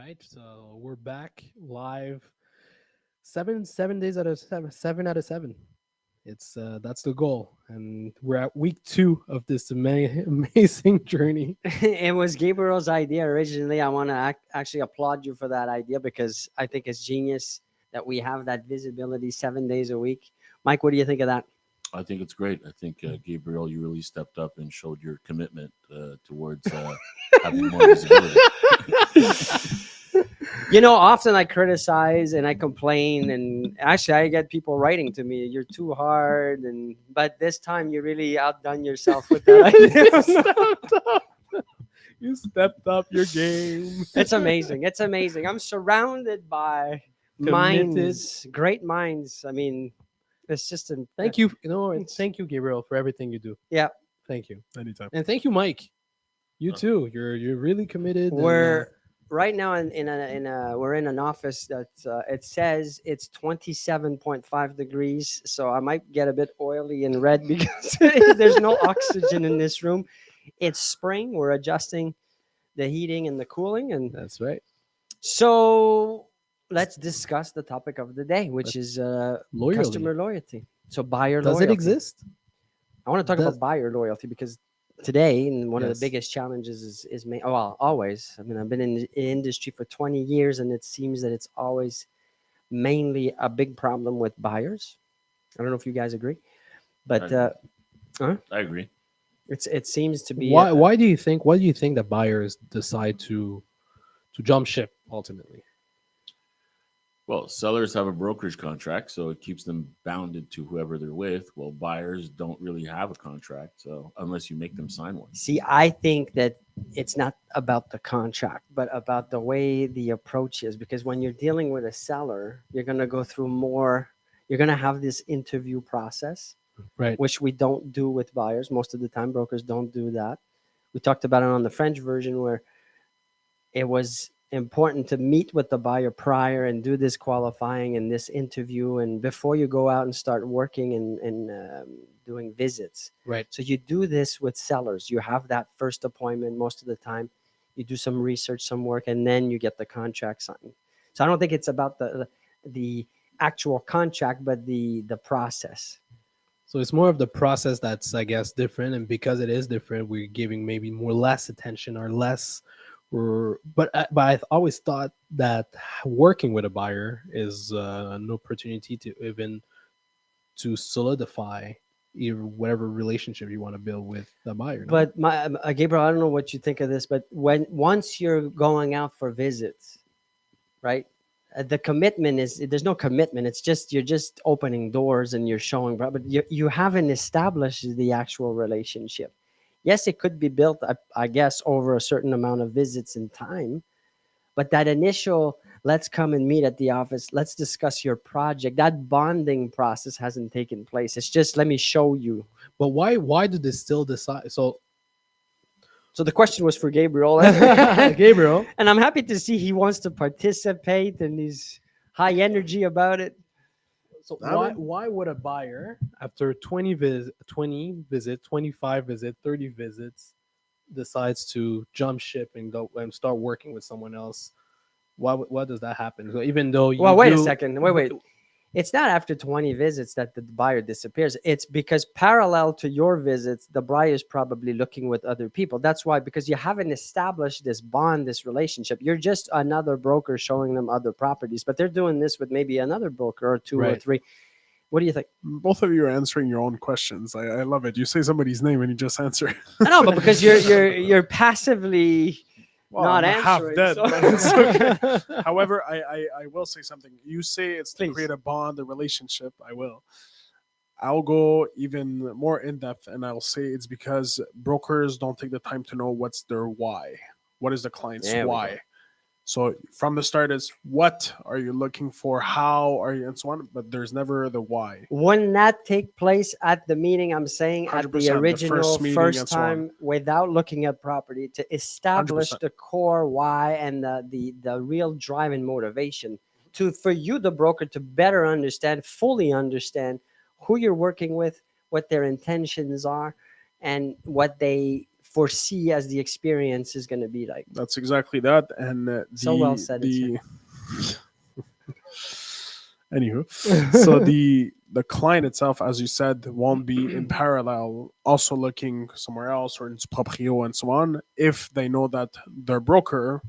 right, so we're back live. Seven days out of seven, 7 out of 7. It's that's the goal, and we're at week 2 of this amazing journey. It was Gabriel's idea originally. I want to actually applaud you for that idea because I think it's genius that we have that visibility 7 days a week. Mike, what do you think of that? I think it's great. I think Gabriel, you really stepped up and showed your commitment towards having more visibility. Often I criticize and I complain, and actually I get people writing to me, "You're too hard," but this time you really outdone yourself with that you idea. stepped up. You stepped up your game. It's amazing. It's amazing. I'm surrounded by Committed. minds, great minds. I mean, it's just a Thank you. Thank you, Gabriel, for everything you do. yeah. Thank you, Anytime. and thank you, Mike. You Oh. too. You're really committed. and, We're right now in a we're in an office that it says it's 27.5 degrees, so I might get a bit oily and red because there's no oxygen in this room. It's spring. We're adjusting the heating and the cooling, and that's right. so let's discuss the topic of the day, which is Loyalty. customer loyalty. So buyer Does loyalty. it exist? I want to talk Does- about buyer loyalty because today, and one of Yes. the biggest challenges is well, always. I mean, I've been in the industry for 20 years, and it seems that it's always mainly a big problem with buyers. I don't know if you guys agree, but I agree. it seems to be Why do you think? Why do you think that buyers decide to jump ship ultimately? Well, sellers have a brokerage contract, so it keeps them bounded to whoever they're with. Well, buyers don't really have a contract, so unless you make them sign one. See, I think that it's not about the contract, but about the way the approach is. Because when you're dealing with a seller, you're going to go through more. You're going to have this interview process, Right. which we don't do with buyers. Most of the time, brokers don't do that. We talked about it on the French version where it was important to meet with the buyer prior and do this qualifying and this interview and before you go out and start working and doing visits. Right. So you do this with sellers. You have that first appointment most of the time. You do some research, some work, and then you get the contract signed. So I don't think it's about the actual contract, but the process. So it's more of the process that's, I guess, different, and because it is different, we're giving maybe more less attention or less. But I've always thought that working with a buyer is an opportunity to even to solidify whatever relationship you want to build with the buyer. no? But Gabriel, I don't know what you think of this, but once you're going out for visits, right? The commitment is there's no commitment. It's just you're just opening doors and you're showing, but you haven't established the actual relationship. Yes, it could be built, I guess, over a certain amount of visits in time, but that initial let's come and meet at the office, let's discuss your project, that bonding process hasn't taken place. It's just let me show you. But why do they still decide? So So the question was for Gabriel. Gabriel, And I'm happy to see he wants to participate and he's high energy about it. so I why mean- why would a buyer after 20 visit, 25 visit, 30 visits decides to jump ship and go and start working with someone else? Why does that happen? So even though you Well, wait a do- second. Wait. It's not after 20 visits that the buyer disappears. It's because parallel to your visits, the buyer is probably looking with other people. That's why, because you haven't established this bond, this relationship. You're just another broker showing them other properties, but they're doing this with maybe another broker or two or Right. three. What do you think? Both of you are answering your own questions. I love it. You say somebody's name and you just answer. I know, but because you're passively not I'm half answering. dead, so- but it's okay. However, I will say something. You say it's to Please. create a bond, a relationship. I will. I'll go even more in depth and I'll say it's because brokers don't take the time to know what's their why. What is the client's There we go. why? So from the start is what are you looking for? How are you and so on? But there's never the why. Wouldn't that take place at the meeting? I'm saying at 100%, the the original first meeting first and so on. time without looking at property to establish 100%. the core why and the real drive and motivation for you, the broker, to better understand, fully understand who you're working with, what their intentions are, and what they foresee as the experience is going to be like. That's exactly that. And So well said, it's The anywho, so the client itself, as you said, won't be in parallel also looking somewhere else or in proprio and so on if they know that their broker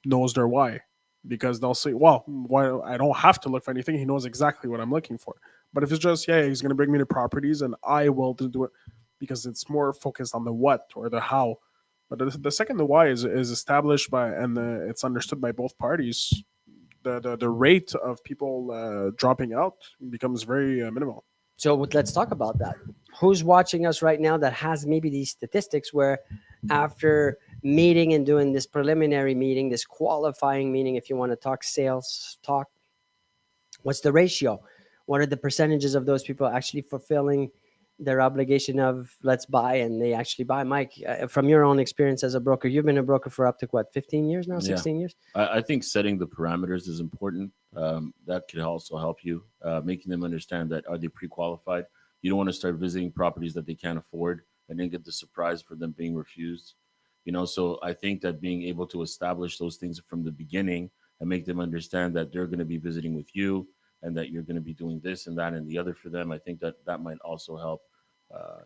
knows their why, because they'll say, well, why I don't have to look for anything, he knows exactly what I'm looking for. But if it's just, yeah, he's going to bring me the properties and I will do it, because it's more focused on the what or the how. But the second the why is established by and it's understood by both parties, the rate of people dropping out becomes very minimal. So let's talk about that. Who's watching us right now that has maybe these statistics where after meeting and doing this preliminary meeting, this qualifying meeting, if you want to talk sales talk, what's the ratio? What are the percentages of those people actually fulfilling their obligation of let's buy, and they actually buy? Mike, from your own experience as a broker, you've been a broker for up to what, 15 years now, 16 years? I think setting the parameters is important. That could also help you, making them understand that are they pre-qualified. You don't want to start visiting properties that they can't afford and then get the surprise for them being refused. So I think that being able to establish those things from the beginning and make them understand that they're going to be visiting with you and that you're going to be doing this and that and the other for them, I think that might also help,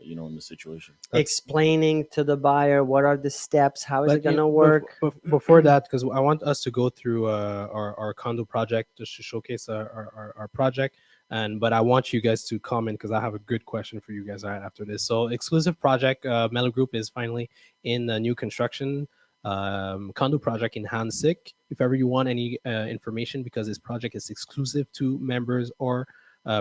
in the situation. Explaining to the buyer what are the steps, how is it going to work. Before that, because I want us to go through our condo project just to showcase our project. But I want you guys to comment because I have a good question for you guys after this. So exclusive project, Mellow Group is finally in a new construction condo project in Hansik. If ever you want any information, because this project is exclusive to members or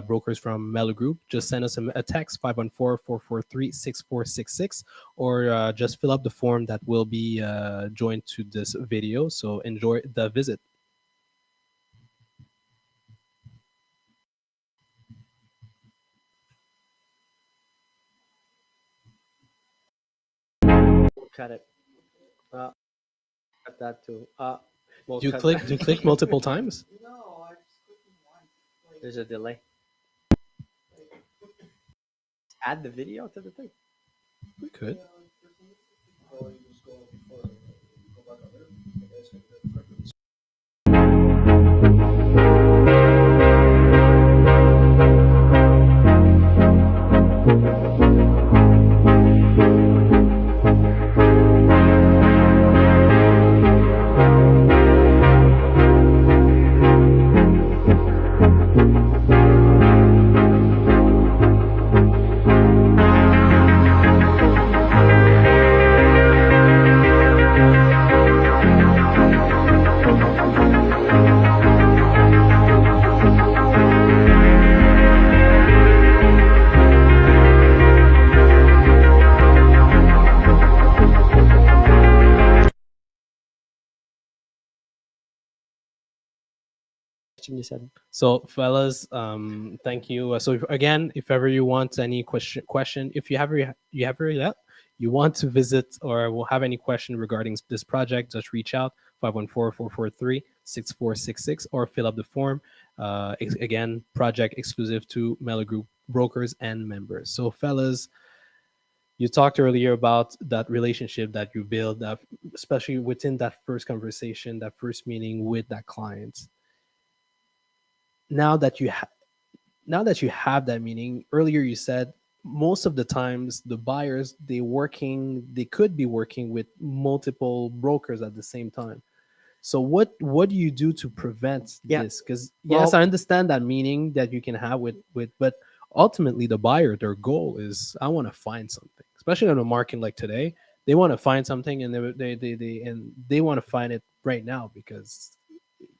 brokers from Mellow Group, just send us a text 514-443-6466 or just fill up the form that will be joined to this video. So enjoy the visit. Cut it. Cut that too. We'll Do you cut click? that. Do you click multiple times? There's a delay. Add the video to the thing. We could. You said. So, fellas, thank you. So, again, if ever you want any question, if you want to visit or will have any question regarding this project, just reach out 514-443-6466 or fill up the form. Again, project exclusive to Mellow Group brokers and members. So, fellas, you talked earlier about that relationship that you build, especially within that first conversation, that first meeting with that client. Now that you have that meeting, earlier you said most of the times the buyers they could be working with multiple brokers at the same time. So what do you do to prevent this? Because yes, I understand that meaning that you can have with but ultimately the buyer, their goal is I want to find something, especially in a market like today. They want to find something and they want to find it right now because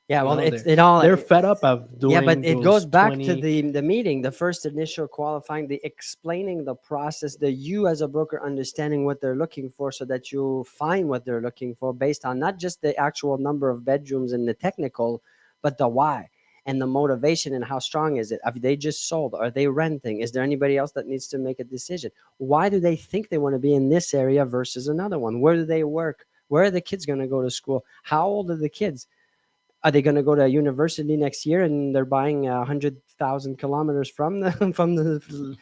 they're fed up of doing. Yeah, but it goes back 20... to the meeting, the first initial qualifying, the explaining the process, the you as a broker understanding what they're looking for, so that you find what they're looking for based on not just the actual number of bedrooms and the technical, but the why and the motivation and how strong is it? Have they just sold? Are they renting? Is there anybody else that needs to make a decision? Why do they think they want to be in this area versus another one? Where do they work? Where are the kids going to go to school? How old are the kids? Are they going to go to a university next year and they're buying 100,000 kilometers from the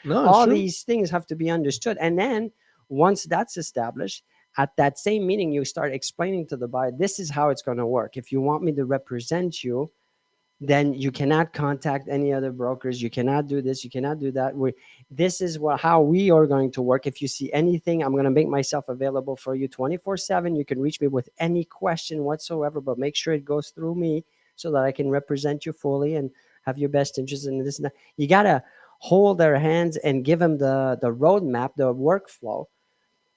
all true. these things have to be understood. And then Once that's established, at that same meeting, you start explaining to the buyer, this is how it's going to work. If you want me to represent you, then you cannot contact any other brokers. You cannot do this. You cannot do that. This is how we are going to work. If you see anything, I'm going to make myself available for you 24/7. You can reach me with any question whatsoever, but make sure it goes through me so that I can represent you fully and have your best interest in this and that. You got to hold their hands and give them the roadmap, the workflow,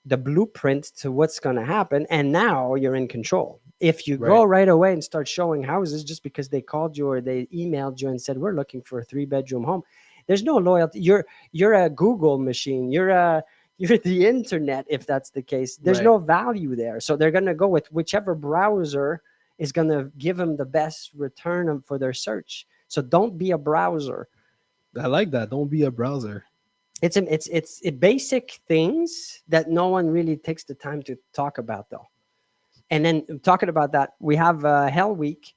the blueprint to what's going to happen. And now you're in control. If you go right away and start showing houses just because they called you or they emailed you and said, we're looking for a 3-bedroom home, there's no loyalty. You're a Google machine. You're the internet. If that's the case, there's no value there. So they're going to go with whichever browser is going to give them the best return for their search. So don't be a browser. I like that. Don't be a browser. It's basic things that no one really takes the time to talk about, though. And then talking about that, we have Hell Week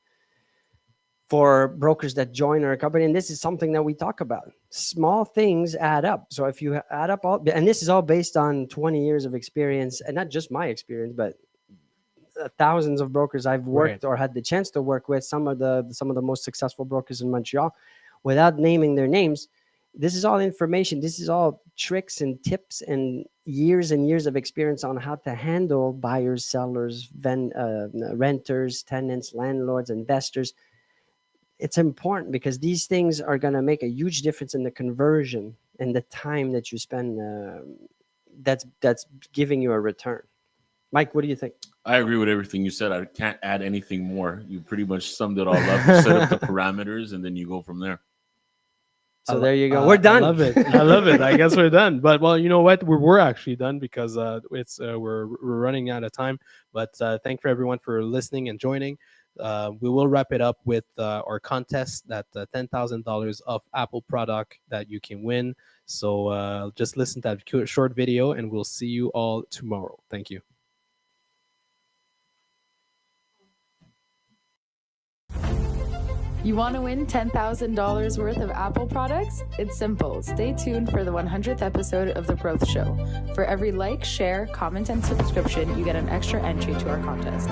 for brokers that join our company. And this is something that we talk about. Small things add up. So if you add up all, and this is all based on 20 years of experience, and not just my experience, but thousands of brokers I've worked or had the chance to work with, some of the most successful brokers in Montreal, without naming their names. This is all information. This is all tricks and tips and years of experience on how to handle buyers, sellers, renters, tenants, landlords, investors. It's important because these things are going to make a huge difference in the conversion and the time that you spend. That's giving you a return. Mike, what do you think? I agree with everything you said. I can't add anything more. You pretty much summed it all up. You set up the parameters, and then you go from there. So there you go. We're done. I love it. I love it. I guess we're done. But well, you know what? We're actually done because we're running out of time. But thank for everyone for listening and joining. We will wrap it up with our contest, that $10,000 of Apple product that you can win. So just listen to that short video, and we'll see you all tomorrow. Thank you. You want to win $10,000 worth of Apple products? It's simple. Stay tuned for the 100th episode of The Growth Show. For every like, share, comment, and subscription, you get an extra entry to our contest.